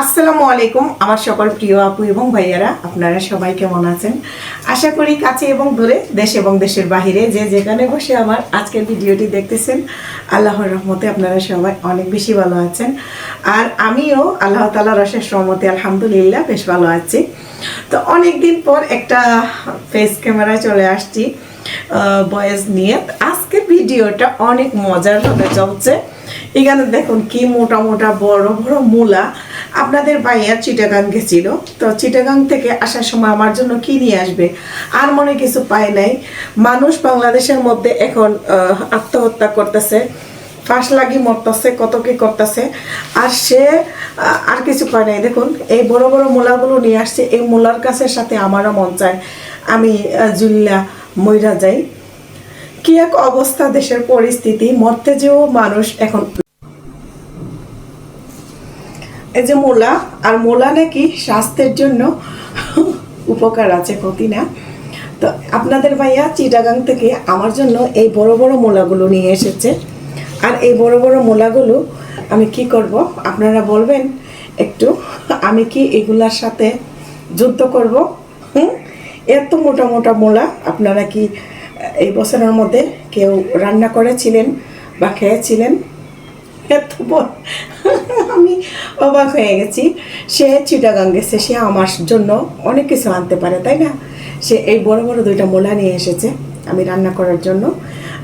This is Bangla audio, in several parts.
আসসালামু আলাইকুম আমার সকল প্রিয় আপু এবং ভাইয়ারা, আপনারা সবাই কেমন আছেন? আশা করি কাছে এবং দূরে, দেশ এবং দেশের বাহিরে যে যেখানে বসে আমার আজকের ভিডিওটি দেখতেছেন, আল্লাহর রহমতে আপনারা সবাই অনেক বেশি ভালো আছেন। আর আমিও আল্লাহ তাআলার অশেষ রহমতে আলহামদুলিল্লাহ বেশ ভালো আছি। তো অনেক দিন পর একটা ফেস ক্যামেরায় চলে আসছি ভয়েস নিয়ে। আজকে ভিডিওটা অনেক মজার হতে চলছে। এখানে দেখুন কি মোটা মোটা বড় বড় মূলা। আপনাদের ভাইয়া চিটাগাং গেছিল, তো চিটাগাং থেকে আসার সময় আমার জন্য কি নিয়ে আসবে আর মনে কিছু পায় নাই। মানুষ বাংলাদেশের মধ্যে এখন আত্মহত্যা করতেছে, ফাঁস লাগি মরতেছে, কত কি করতেছে, আর সে আর কিছু পায় নাই। দেখুন এই বড় বড় মূলাগুলো নিয়ে আসছে। এই মূলার গাছের সাথে আমারও মন চায় আমি জুল্লা মইরা যাই। কি এক অবস্থা দেশের পরিস্থিতি, মরতে যেও মানুষ এখন। এই যে মূলা, আর মূলা নাকি স্বাস্থ্যের জন্য উপকার আছে, ক্ষতি না। তো আপনাদের ভাইয়া চিটাগাং থেকে আমার জন্য এই বড় বড় মূলাগুলো নিয়ে এসেছে। আর এই বড় বড় মূলাগুলো আমি কি করব আপনারা বলবেন একটু। আমি কি এগুলার সাথে যুদ্ধ করব? এত মোটা মোটা মূলা আপনারা কি এই বছরের মধ্যে কেউ রান্না করেছিলেন বা খেয়েছিলেন? এত বড় আমি অবাক হয়ে গেছি। সে চিটাগাং গেছে, সে আমার জন্য অনেক কিছু আনতে পারে, তাই না? সে এই বড় বড় দুইটা মূলা নিয়ে এসেছে আমি রান্না করার জন্য।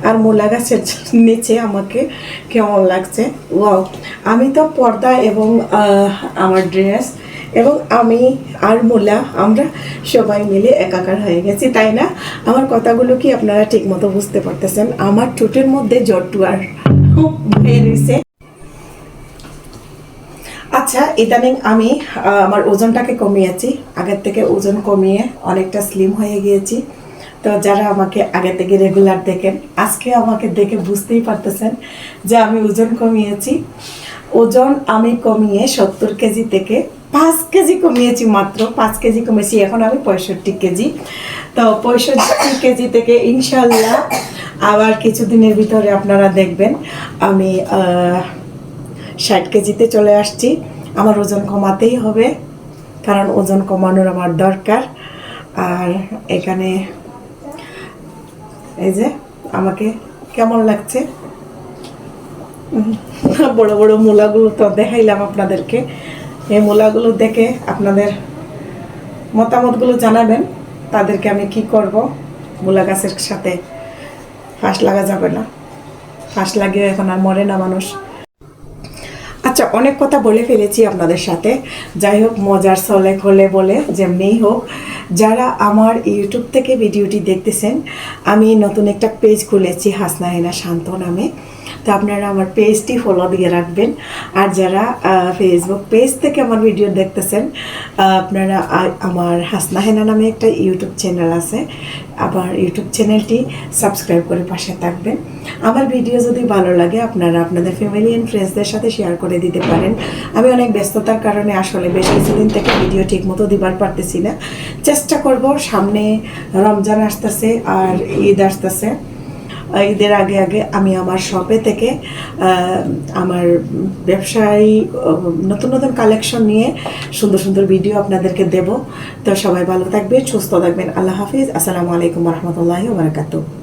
আর মূলা গাছের নিচে আমাকে কেমন লাগছে, ওয়াও! আমি তো পর্দা এবং আমার ড্রেস এবং আমি আর মূলা, আমরা সবাই মিলে একাকার হয়ে গেছি, তাই না? আমার কথাগুলো কি আপনারা ঠিক মতো বুঝতে পারতেছেন? আমার ঠোঁটের মধ্যে জট্টু আর বের হয়েছে। আচ্ছা, ইদানিং আমি আমার ওজনটাকে কমিয়েছি, আগের থেকে ওজন কমিয়ে অনেকটা স্লিম হয়ে গিয়েছি। তো যারা আমাকে আগে থেকে রেগুলার দেখেন, আজকে আমাকে দেখে বুঝতেই পারতেছেন যে আমি ওজন কমিয়েছি। ওজন আমি কমিয়ে 70 কেজি থেকে 5 কেজি কমিয়েছি, মাত্র 5 কেজি কমেছি। এখন আমি 65 কেজি। তো 65 কেজি থেকে ইনশাল্লাহ আবার কিছুদিনের ভিতরে আপনারা দেখবেন আমি 60 কেজিতে চলে আসছি। আমার ওজন কমাতেই হবে, কারণ ওজন কমানোর আমার দরকার। আর এখানে এই যে আমাকে কেমন লাগছে, বড় বড় মূলাগুলো তো দেখাইলাম আপনাদেরকে। এই মূলাগুলো দেখে আপনাদের মতামতগুলো জানাবেন। তাদেরকে আমি কি করব? মূলা গাছের সাথে ফাঁস লাগা যাবে না, ফাঁস লাগিয়ে এখন আর মরে না মানুষ। আচ্ছা, অনেক কথা বলে ফেলেছি আপনাদের সাথে। যাই হোক, মজার ছলে হলে বলে যেমনিই হোক, যারা আমার ইউটিউব থেকে ভিডিওটি দেখতেছেন, আমি নতুন একটা পেজ খুলেছি হাসনা হেনা শান্ত নামে। তো আপনারা আমার পেজটি ফলো দিয়ে রাখবেন। আর যারা ফেসবুক পেজ থেকে আমার ভিডিও দেখতেছেন, আপনারা আমার হাসনা হেনা নামে একটা ইউটিউব চ্যানেল আছে, আবার ইউটিউব চ্যানেলটি সাবস্ক্রাইব করে পাশে থাকবেন। আমার ভিডিও যদি ভালো লাগে আপনারা আপনাদের ফ্যামিলি অ্যান্ড ফ্রেন্ডসদের সাথে শেয়ার করে দিতে পারেন। আমি অনেক ব্যস্ততার কারণে আসলে বেশ কিছুদিন থেকে ভিডিও ঠিক মতো দিবার পারতেছি না। চেষ্টা করব, সামনে রমজান আসতেছে আর ঈদ আসতেছে। ঈদের আগে আগে আমি আমার শপে থেকে আমার ব্যবসায়ী নতুন নতুন কালেকশন নিয়ে সুন্দর সুন্দর ভিডিও আপনাদেরকে দেব। তো সবাই ভালো থাকবেন, সুস্থ থাকবেন। আল্লাহ হাফিজ। আসসালামু আলাইকুম রহমতুল্লাহি ওয়া বারাকাতুহু।